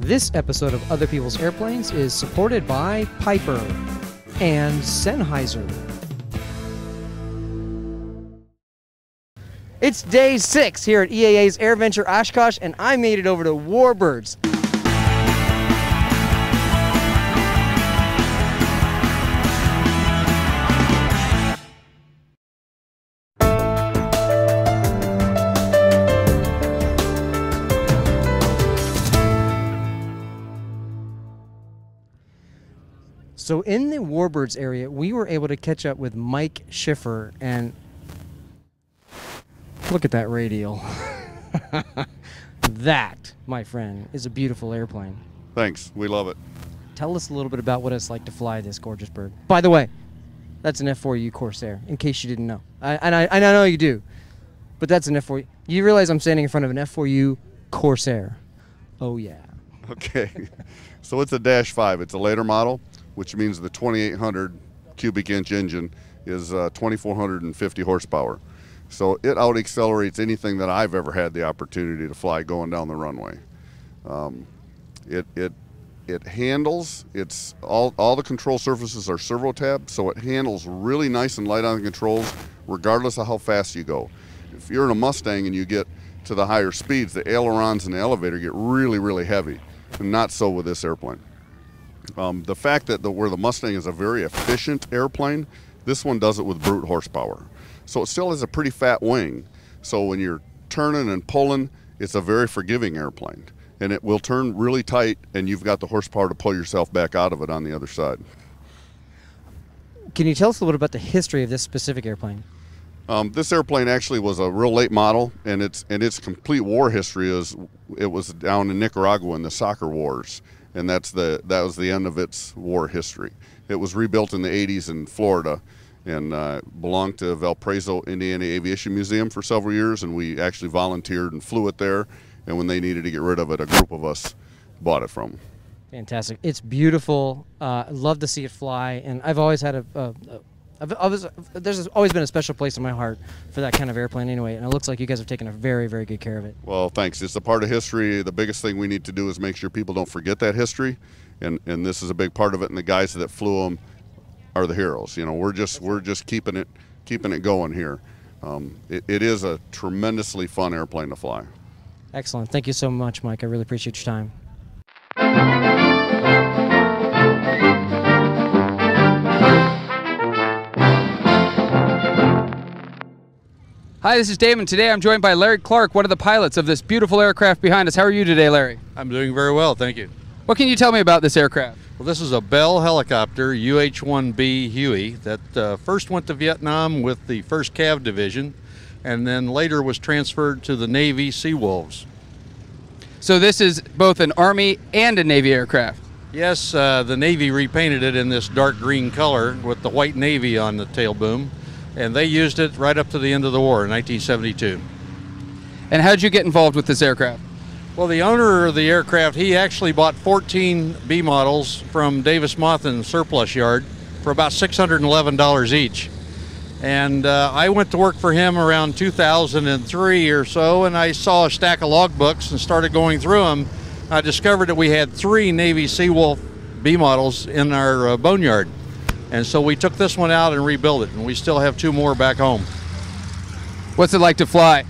This episode of Other People's Airplanes is supported by Piper and Sennheiser. It's day 6 here at EAA's AirVenture Oshkosh, and I made it over to Warbirds. So in the Warbirds area, we were able to catch up with Mike Schiffer, and look at that radial. That, my friend, is a beautiful airplane. Thanks, we love it. Tell us a little bit about what it's like to fly this gorgeous bird. By the way, that's an F4U Corsair, in case you didn't know. I know you do, but that's an F4U. You realize I'm standing in front of an F4U Corsair. Oh yeah. Okay, so it's a Dash 5. It's a later model, which means the 2,800 cubic inch engine is 2,450 horsepower. So it out-accelerates anything that I've ever had the opportunity to fly going down the runway. It handles, it's all the control surfaces are servo tab, so it handles really nice and light on the controls regardless of how fast you go. If you're in a Mustang and you get to the higher speeds, the ailerons and the elevator get really, really heavy, and not so with this airplane. The fact that where the Mustang is a very efficient airplane, this one does it with brute horsepower. So it still has a pretty fat wing. So when you're turning and pulling, it's a very forgiving airplane. And it will turn really tight, and you've got the horsepower to pull yourself back out of it on the other side. Can you tell us a little bit about the history of this specific airplane? This airplane actually was a real late model, and its complete war history is it was down in Nicaragua in the soccer wars. And that was the end of its war history. It was rebuilt in the 80s in Florida and belonged to Valparaiso, Indiana Aviation Museum for several years, and we actually volunteered and flew it there, and when they needed to get rid of it, a group of us bought it from them. Fantastic. It's beautiful. I love to see it fly, and I've always had there's always been a special place in my heart for that kind of airplane anyway, and it looks like you guys have taken a very, very good care of it. Well, thanks. It's a part of history. The biggest thing we need to do is make sure people don't forget that history, and this is a big part of it, and the guys that flew them are the heroes. You know, we're just keeping it going here. It is a tremendously fun airplane to fly. Excellent. Thank you so much, Mike. I really appreciate your time. Hi, this is Damon. Today I'm joined by Larry Clark, one of the pilots of this beautiful aircraft behind us. How are you today, Larry? I'm doing very well, thank you. What can you tell me about this aircraft? Well, this is a Bell helicopter, UH-1 Huey, that first went to Vietnam with the 1st Cav Division, and then later was transferred to the Navy Seawolves. So this is both an Army and a Navy aircraft? Yes, the Navy repainted it in this dark green color with the white Navy on the tail boom, and they used it right up to the end of the war in 1972. And how did you get involved with this aircraft? Well, the owner of the aircraft, he actually bought 14 B models from Davis Moth Surplus Yard for about $611 each. And I went to work for him around 2003 or so, and I saw a stack of logbooks and started going through them. I discovered that we had 3 Navy Seawolf B models in our boneyard. And so we took this one out and rebuilt it, and we still have 2 more back home. What's it like to fly?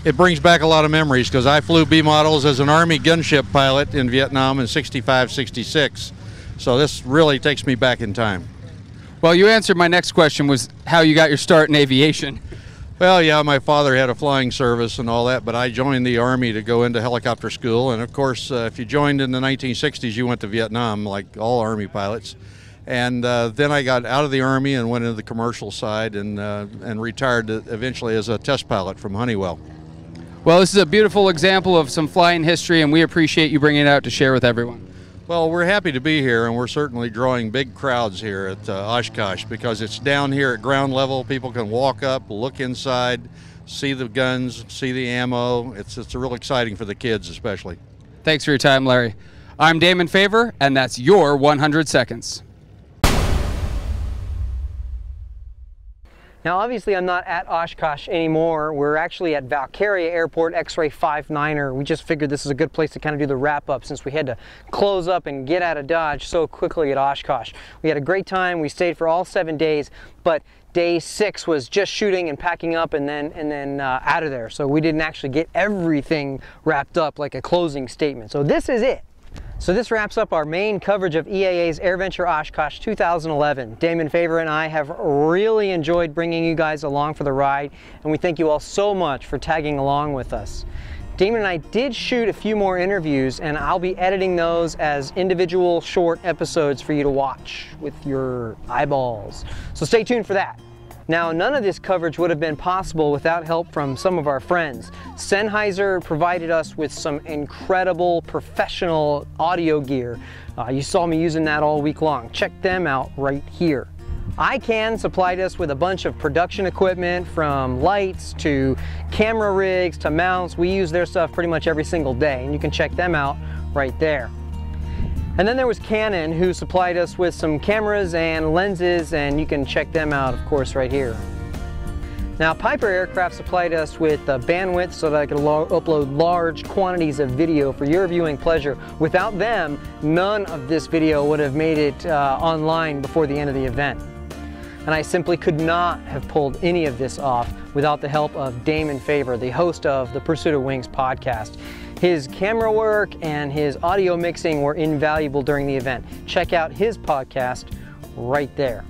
It brings back a lot of memories because I flew B models as an Army gunship pilot in Vietnam in '65, '66. So this really takes me back in time. Well, you answered my next question, was how you got your start in aviation. Well, yeah, my father had a flying service and all that, but I joined the Army to go into helicopter school. And of course, if you joined in the 1960s, you went to Vietnam, like all Army pilots. And then I got out of the Army and went into the commercial side and retired eventually as a test pilot from Honeywell. Well, this is a beautiful example of some flying history, and we appreciate you bringing it out to share with everyone. Well, we're happy to be here, and we're certainly drawing big crowds here at Oshkosh because it's down here at ground level. People can walk up, look inside, see the guns, see the ammo. It's real exciting for the kids especially. Thanks for your time, Larry. I'm Damon Favor, and that's your 100 seconds. Now obviously I'm not at Oshkosh anymore. We're actually at Valkyria Airport, X-Ray 59er. We just figured this is a good place to kind of do the wrap up since we had to close up and get out of Dodge so quickly at Oshkosh. We had a great time. We stayed for all 7 days, but day 6 was just shooting and packing up and then out of there. So we didn't actually get everything wrapped up like a closing statement. So this is it. So this wraps up our main coverage of EAA's AirVenture Oshkosh 2011. Damon Favor and I have really enjoyed bringing you guys along for the ride, and we thank you all so much for tagging along with us. Damon and I did shoot a few more interviews, and I'll be editing those as individual short episodes for you to watch with your eyeballs. So stay tuned for that. Now, none of this coverage would have been possible without help from some of our friends. Sennheiser provided us with some incredible professional audio gear. You saw me using that all week long. Check them out right here. iCan supplied us with a bunch of production equipment, from lights to camera rigs to mounts. We use their stuff pretty much every single day, and you can check them out right there. And then there was Canon, who supplied us with some cameras and lenses, and you can check them out, of course, right here. Now, Piper Aircraft supplied us with bandwidth so that I could upload large quantities of video for your viewing pleasure. Without them, none of this video would have made it online before the end of the event. And I simply could not have pulled any of this off without the help of Damon Favor, the host of the Pursuit of Wings podcast. His camera work and his audio mixing were invaluable during the event. Check out his podcast right there.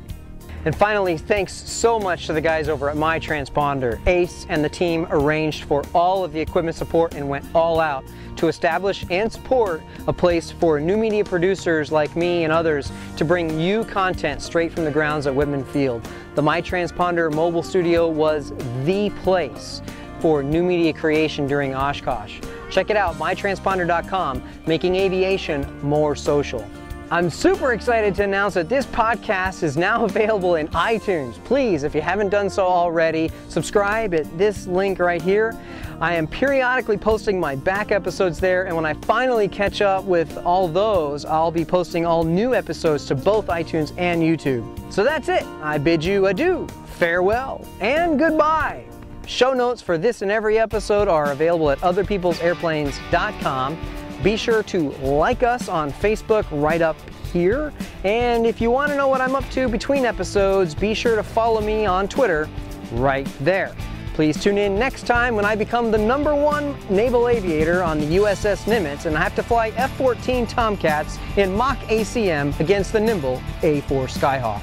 And finally, thanks so much to the guys over at My Transponder. Ace and the team arranged for all of the equipment support and went all out to establish and support a place for new media producers like me and others to bring you content straight from the grounds at Whitman Field. The My Transponder mobile studio was the place for new media creation during Oshkosh. Check it out, mytransponder.com, making aviation more social. I'm super excited to announce that this podcast is now available in iTunes. Please, if you haven't done so already, subscribe at this link right here. I am periodically posting my back episodes there, and when I finally catch up with all those, I'll be posting all new episodes to both iTunes and YouTube. So that's it. I bid you adieu, farewell, and goodbye. Show notes for this and every episode are available at otherpeoplesairplanes.com. Be sure to like us on Facebook right up here. And if you want to know what I'm up to between episodes, be sure to follow me on Twitter right there. Please tune in next time when I become the #1 naval aviator on the USS Nimitz and I have to fly F-14 Tomcats in mock ACM against the nimble A4 Skyhawk.